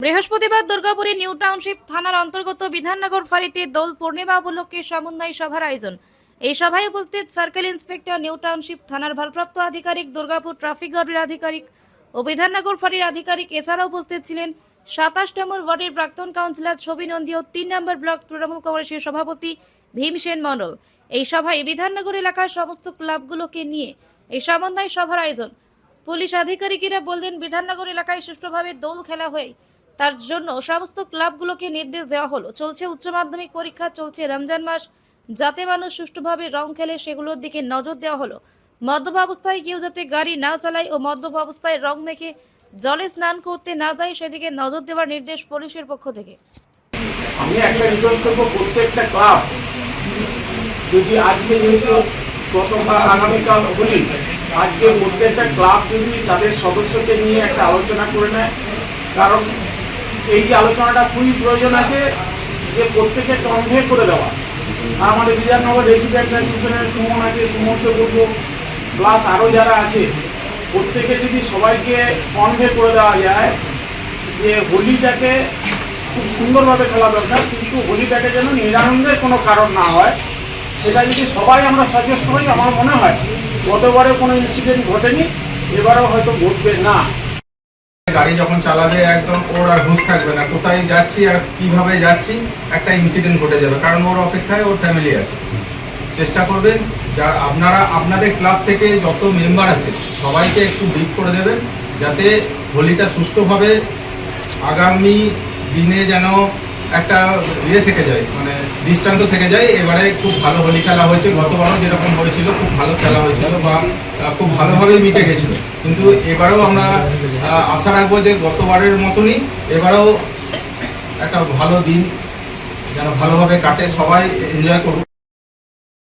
বৃহস্পতিবার দুর্গাপুরে new township থানার অন্তর্গত বিধাননগর ফাঁড়িতে দোল পূর্ণিমা উপলক্ষে সমন্বয় সভার আয়োজন। এই সভায় উপস্থিত সার্কেল ইন্সপেক্টর, নিউ টাউনশিপ থানার ভারপ্রাপ্ত আধিকারিক, দুর্গাপুর ট্রাফিক গার্ডের আধিকারিক ও বিধাননগর ফাঁড়ির আধিকারিক। এছাড়াও উপস্থিত ছিলেন 27 নম্বর ওয়ার্ডের প্রাক্তন কাউন্সিলর ছবি নন্দী ও 3 নম্বর ব্লক তৃণমূল কংগ্রেসের সভাপতি ভীমসেন মণ্ডল। এই সভায় বিধাননগর এলাকার সমস্ত ক্লাবগুলোকে নিয়ে এই সমন্বয় সভার আয়োজন। পুলিশ আধিকারিকেরা বললেন, বিধাননগর এলাকায় সুষ্ঠুভাবে দোল খেলা হয়, তার জন্য সমস্ত ক্লাবগুলোকে নির্দেশ দেওয়া হলো। চলছে উচ্চ মাধ্যমিক পরীক্ষা, চলছে রমজান মাস, যাতে মানুষ সুষ্ঠুভাবে রং খেলে সেগুলোর দিকে নজর দেওয়া হলো। মদ্যপ অবস্থায় কেউ যাতে গাড়ি না চালায় ও মদ্যপ অবস্থায় রং মেখে জলে স্নান করতে না যায় সেদিকে নজর দেওয়ার নির্দেশ পুলিশের পক্ষ থেকে। আমি একটা রিকোয়েস্ট করবো, প্রত্যেকটা ক্লাব যদি আজকে যেহেতু গতকাল আগামীকাল হোলি, আজকে প্রত্যেকটা ক্লাব যদি তাদের সদস্যকে নিয়ে একটা আলোচনা করে নেয়, কারণ এই যে আলোচনাটা খুবই প্রয়োজন আছে যে প্রত্যেকে কনভে করে দেওয়া। আমাদের বিধাননগর রেসিডেন্স অ্যাসোসিয়েশনের সুমন আছে, সুমনকে বলবো, প্লাস আরও যারা আছে প্রত্যেকে যদি সবাইকে কনভে করে দেওয়া যায় যে হোলিটাকে খুব সুন্দরভাবে খেলা দরকার, কিন্তু হোলিটাকে যেন নিরানন্দের কোনো কারণ না হয়, সেটা যদি সবাই আমরা সচেষ্ট হই, আমার মনে হয় গতবারে কোনো ইনসিডেন্ট ঘটেনি, এবারেও হয়তো ঘটবে না। গাড়ি যখন চালাবে একদম ওর আর হুঁশ থাকবে না, কোথায় যাচ্ছি আর কিভাবে যাচ্ছি, একটা ইনসিডেন্ট ঘটে যাবে, কারণ ওর অপেক্ষায় ওর ফ্যামিলি আছে। চেষ্টা করবেন যারা আপনাদের ক্লাব থেকে যত মেম্বার আছে সবাইকে একটু ব্রিফ করে দেবেন, যাতে হোলিটা সুষ্ঠুভাবে আগামী দিনে যেন একটা থেকে যায়, মানে দৃষ্টান্ত থেকে যায়। এবারে খুব ভালো হোলি খেলা হয়েছে, গতবারও যেরকম হয়েছিল খুব ভালো খেলা হয়েছিল বা খুব ভালোভাবেই মিটে গেছিল, কিন্তু এবারেও আমরা আশা রাখবো যে গতবারের মতনই এবারেও একটা ভালো দিন যেন ভালোভাবে কাটে, সবাই এনজয় করুক।